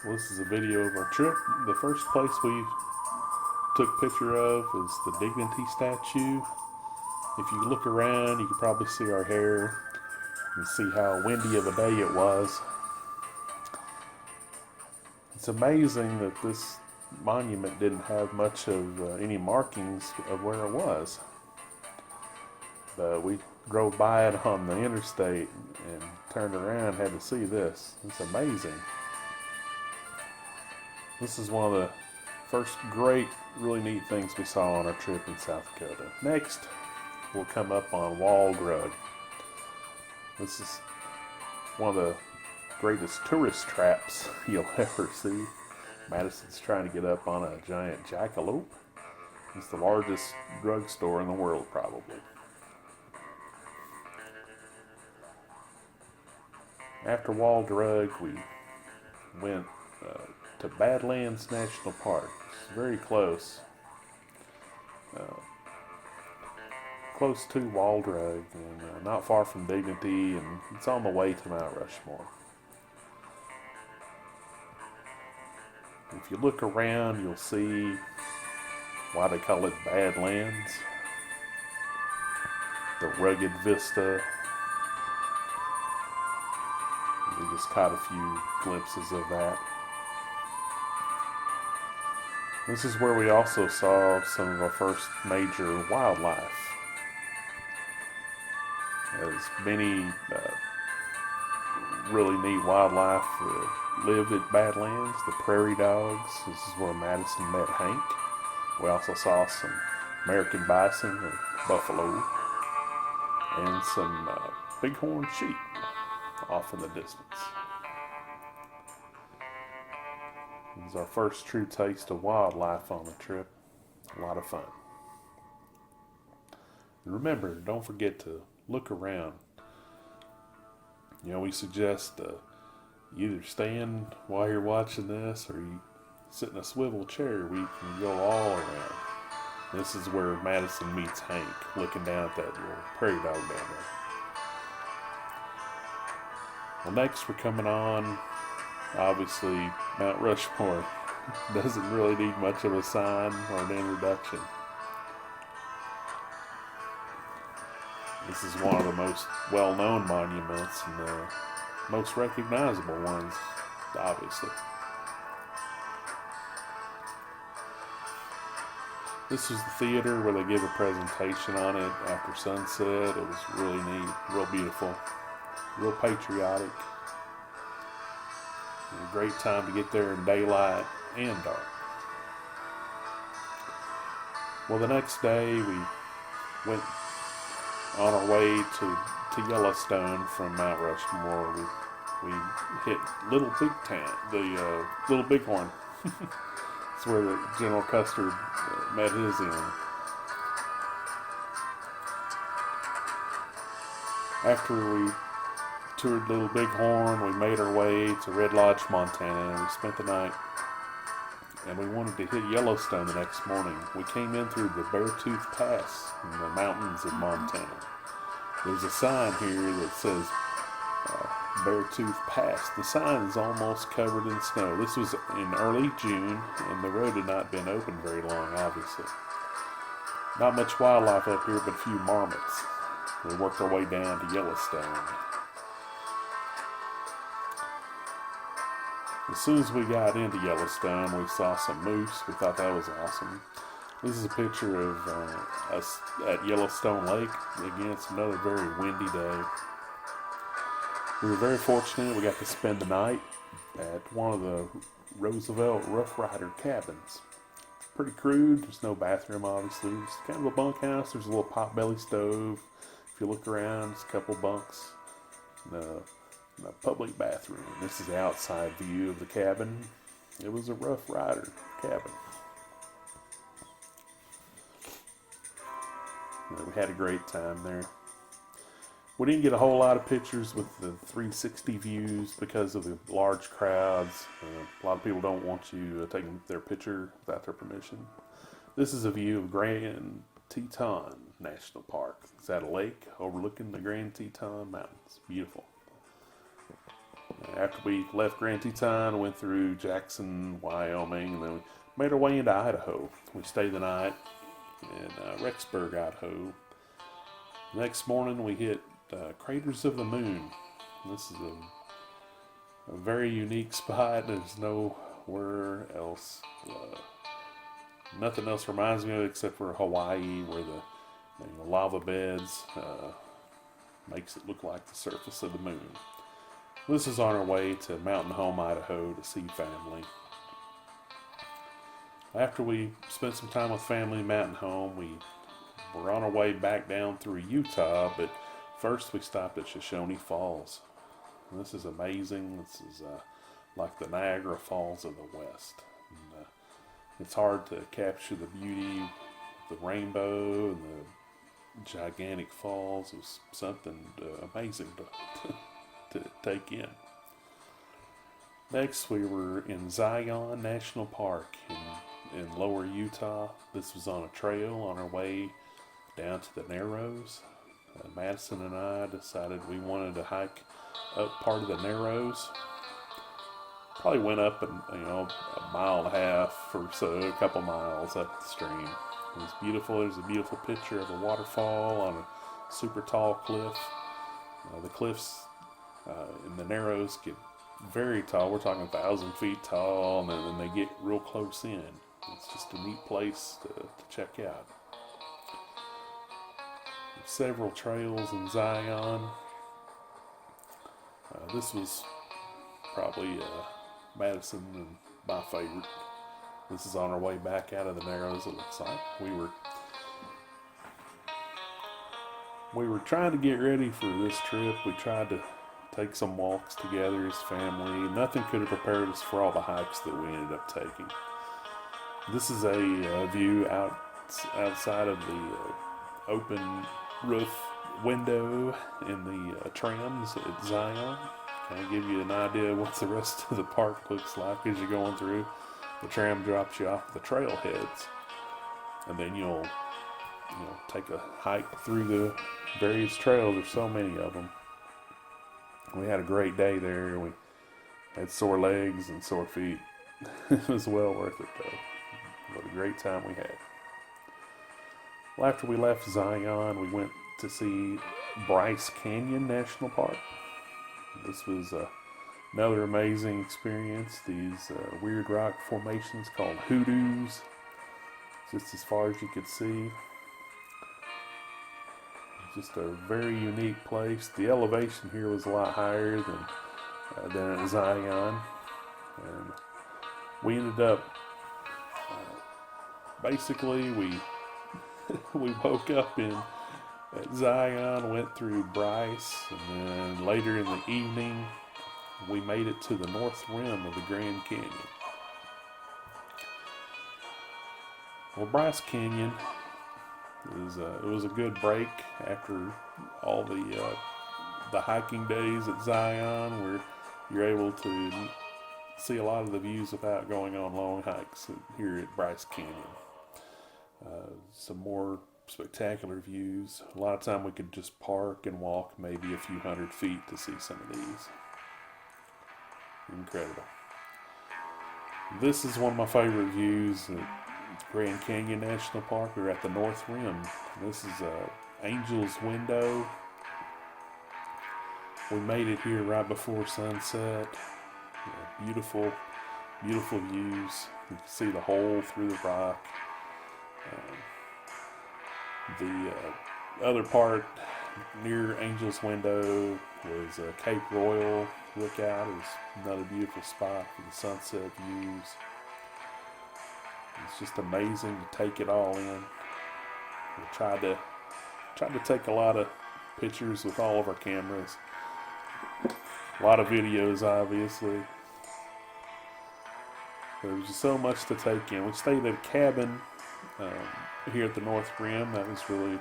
Well, this is a video of our trip. The first place we took a picture of is the Dignity statue. If you look around, you can probably see our hair and see how windy of a day it was. It's amazing that this monument didn't have much of any markings of where it was. But we drove by it on the interstate and turned around and had to see this. It's amazing. This is one of the first great, really neat things we saw on our trip in South Dakota. Next, we'll come up on Walled Rug. This is one of the greatest tourist traps you'll ever see. Madison's trying to get up on a giant jackalope. It's the largest drugstore in the world, probably. After Walled Rug, we went to Badlands National Park. It's very close. Close to Walled Rug and not far from Dignity, and it's on the way to Mount Rushmore. If you look around, you'll see why they call it Badlands. The rugged vista. We just caught a few glimpses of that. This is where we also saw some of our first major wildlife. As many really neat wildlife lived at Badlands. The prairie dogs. This is where Madison met Hank. We also saw some American bison and buffalo and some bighorn sheep off in the distance. It was our first true taste of wildlife on the trip. A lot of fun. And remember, don't forget to look around. We suggest you either stand while you're watching this or you sit in a swivel chair where you can go all around. This is where Madison meets Hank, looking down at that little prairie dog down there. Well, next we're coming on, obviously, Mount Rushmore. Doesn't really need much of a sign or an introduction. This is one of the most well-known monuments and the most recognizable ones, obviously. This is the theater where they give a presentation on it after sunset. It was really neat, real beautiful, real patriotic. A great time to get there in daylight and dark. Well, the next day we went on our way to Yellowstone from Mount Rushmore. We hit Little Big Town, the Little Bighorn. It's where the General Custer met his end. After we toured Little Bighorn, we made our way to Red Lodge, Montana, and we spent the night. And we wanted to hit Yellowstone the next morning. We came in through the Beartooth Pass in the mountains of Montana. There's a sign here that says Beartooth Pass. The sign is almost covered in snow. This was in early June, and the road had not been open very long, obviously. Not much wildlife up here, but a few marmots. We worked our way down to Yellowstone. As soon as we got into Yellowstone, we saw some moose. We thought that was awesome. This is a picture of us at Yellowstone Lake. Again, it's another very windy day. We were very fortunate. We got to spend the night at one of the Roosevelt Rough Rider cabins. Pretty crude. There's no bathroom, obviously. It's kind of a bunkhouse. There's a little potbelly stove. If you look around, there's a couple bunks. A public bathroom. This is the outside view of the cabin. It was a Rough Rider cabin. We had a great time there. We didn't get a whole lot of pictures with the 360 views because of the large crowds. A lot of people don't want you taking their picture without their permission. This is a view of Grand Teton National Park. It's at a lake overlooking the Grand Teton Mountains. Beautiful. After we left Grand Teton, went through Jackson, Wyoming, and then we made our way into Idaho. We stayed the night in Rexburg, Idaho. Next morning, we hit Craters of the Moon. This is a very unique spot. There's nowhere else. Nothing else reminds me of it except for Hawaii, where the lava beds makes it look like the surface of the moon. This is on our way to Mountain Home, Idaho to see family. After we spent some time with family in Mountain Home, we were on our way back down through Utah, but first we stopped at Shoshone Falls. And this is amazing. This is like the Niagara Falls of the West. And, it's hard to capture the beauty, the rainbow, and the gigantic falls. It was something amazing to take in. Next, we were in Zion National Park in lower Utah. This was on a trail on our way down to the Narrows. Madison and I decided we wanted to hike up part of the Narrows. Probably went up a mile and a half or so, a couple miles up the stream. It was beautiful. There's a beautiful picture of a waterfall on a super tall cliff. The cliffs in the Narrows get very tall. We're talking 1,000 feet tall, and then they get real close in. It's just a neat place to check out. Several trails in Zion. This was probably Madison and my favorite. This is on our way back out of the Narrows, it looks like. We were trying to get ready for this trip. We tried to take some walks together as family. Nothing could have prepared us for all the hikes that we ended up taking. This is a view outside of the open roof window in the trams at Zion. Kind of give you an idea of what the rest of the park looks like as you're going through. The tram drops you off the trailheads, and then you'll take a hike through the various trails. There's so many of them. We had a great day there. We had sore legs and sore feet. It was well worth it though. What a great time we had. Well, after we left Zion, we went to see Bryce Canyon National Park. This was another amazing experience. These weird rock formations called hoodoos, just as far as you could see. Just a very unique place. The elevation here was a lot higher than at Zion, and we ended up basically we woke up at Zion, went through Bryce, and then later in the evening we made it to the north rim of the Grand Canyon. Well, Bryce Canyon it was a good break after all the hiking days at Zion, where you're able to see a lot of the views without going on long hikes here at Bryce Canyon. Some more spectacular views. A lot of time we could just park and walk maybe a few hundred feet to see some of these. Incredible. This is one of my favorite views at Grand Canyon National Park. We're at the North Rim. This is Angel's Window. We made it here right before sunset. Beautiful, beautiful views. You can see the hole through the rock. The other part near Angel's Window was Cape Royal Lookout. It was another beautiful spot for the sunset views. It's just amazing to take it all in. We tried to take a lot of pictures with all of our cameras. A lot of videos, obviously. There was just so much to take in. We stayed at a cabin here at the North Rim. That was really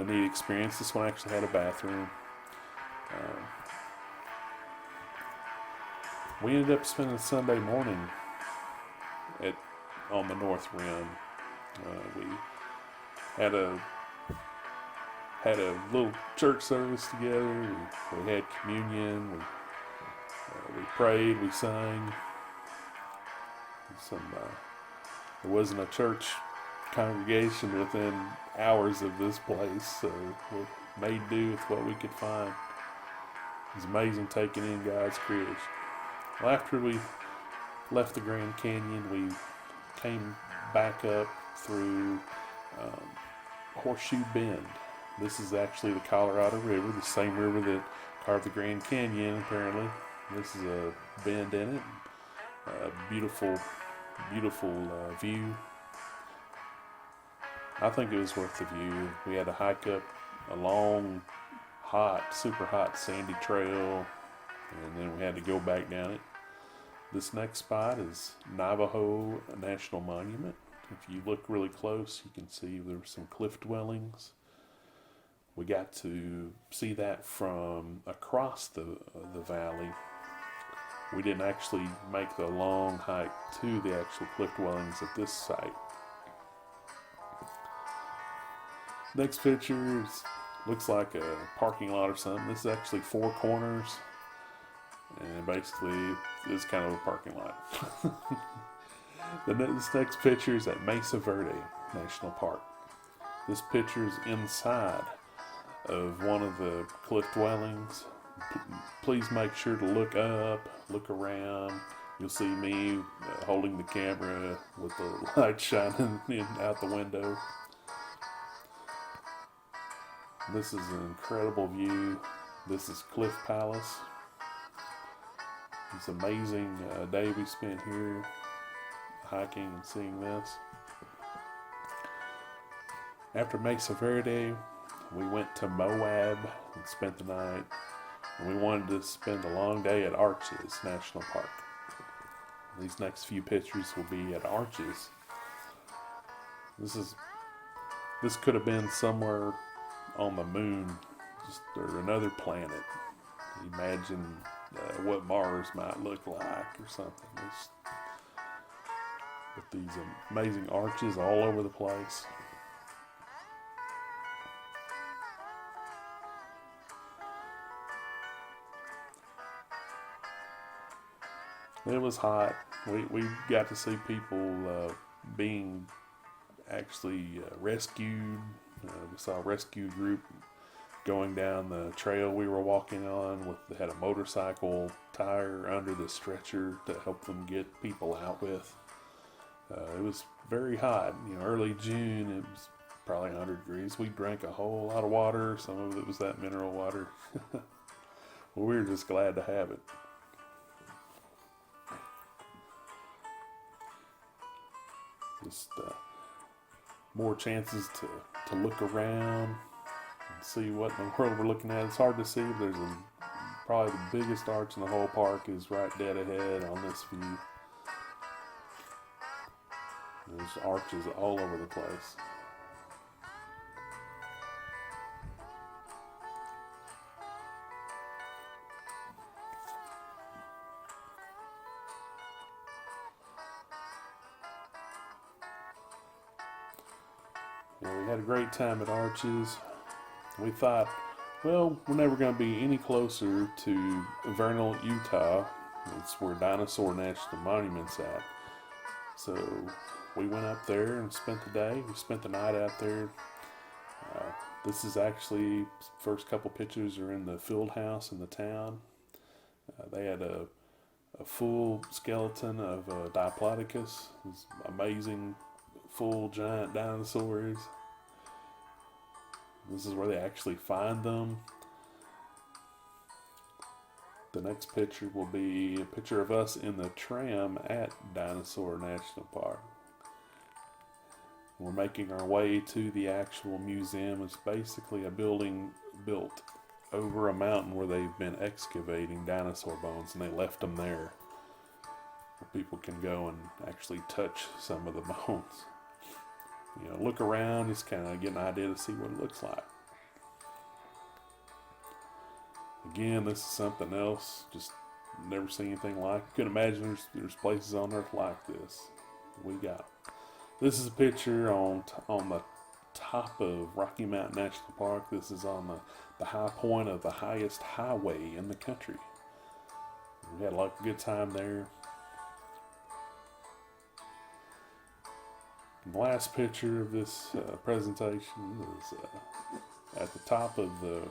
a neat experience. This one actually had a bathroom. We ended up spending Sunday morning on the North Rim. We had a little church service together. We had communion. We prayed, we sang. There wasn't a church congregation within hours of this place, so we made do with what we could find. It was amazing taking in God's creation. Well, after we left the Grand Canyon, we came back up through Horseshoe Bend. This is actually the Colorado River, the same river that carved the Grand Canyon, apparently. This is a bend in it. Beautiful view. I think it was worth the view. We had to hike up a long, super hot sandy trail, and then we had to go back down it. This next spot is Navajo National Monument. If you look really close, you can see there were some cliff dwellings. We got to see that from across the valley. We didn't actually make the long hike to the actual cliff dwellings at this site. Next picture looks like a parking lot or something. This is actually four corners, and basically it's kind of a parking lot. This next picture is at Mesa Verde National Park. This picture is inside of one of the cliff dwellings. Please make sure to look up, look around. You'll see me holding the camera with the light shining out the window. This is an incredible view. This is Cliff Palace. It's an amazing day we spent here hiking and seeing this. After Mesa Verde, we went to Moab and spent the night. And we wanted to spend a long day at Arches National Park. These next few pictures will be at Arches. This could have been somewhere on the moon, or another planet. Imagine what Mars might look like or something. With these amazing arches all over the place. It was hot. We got to see people being actually rescued. We saw a rescue group going down the trail we were walking on. They had a motorcycle tire under the stretcher to help them get people out with. It was very hot. Early June, it was probably 100 degrees. We drank a whole lot of water. Some of it was that mineral water. Well, we were just glad to have it. Just more chances to look around and see what in the world we're looking at. It's hard to see, but there's probably the biggest arch in the whole park is right dead ahead on this view. There's arches all over the place. We had a great time at Arches. We thought, well, we're never going to be any closer to Vernal, Utah. It's where Dinosaur National Monument's at. So we went up there and spent the day. We spent the night out there. This is actually, first couple pictures are in the field house in the town. They had a full skeleton of Diplodocus. It's amazing, full giant dinosaurs. This is where they actually find them. The next picture will be a picture of us in the tram at Dinosaur National Park. We're making our way to the actual museum. It's basically a building built over a mountain where they've been excavating dinosaur bones, and they left them there where people can go and actually touch some of the bones. Look around, just kind of get an idea to see what it looks like. Again, this is something else, just never seen anything like it. Couldn't imagine there's places on earth like this. This is a picture on the top of Rocky Mountain National Park. This is on the high point of the highest highway in the country. We had a good time there. The last picture of this presentation is at the top of the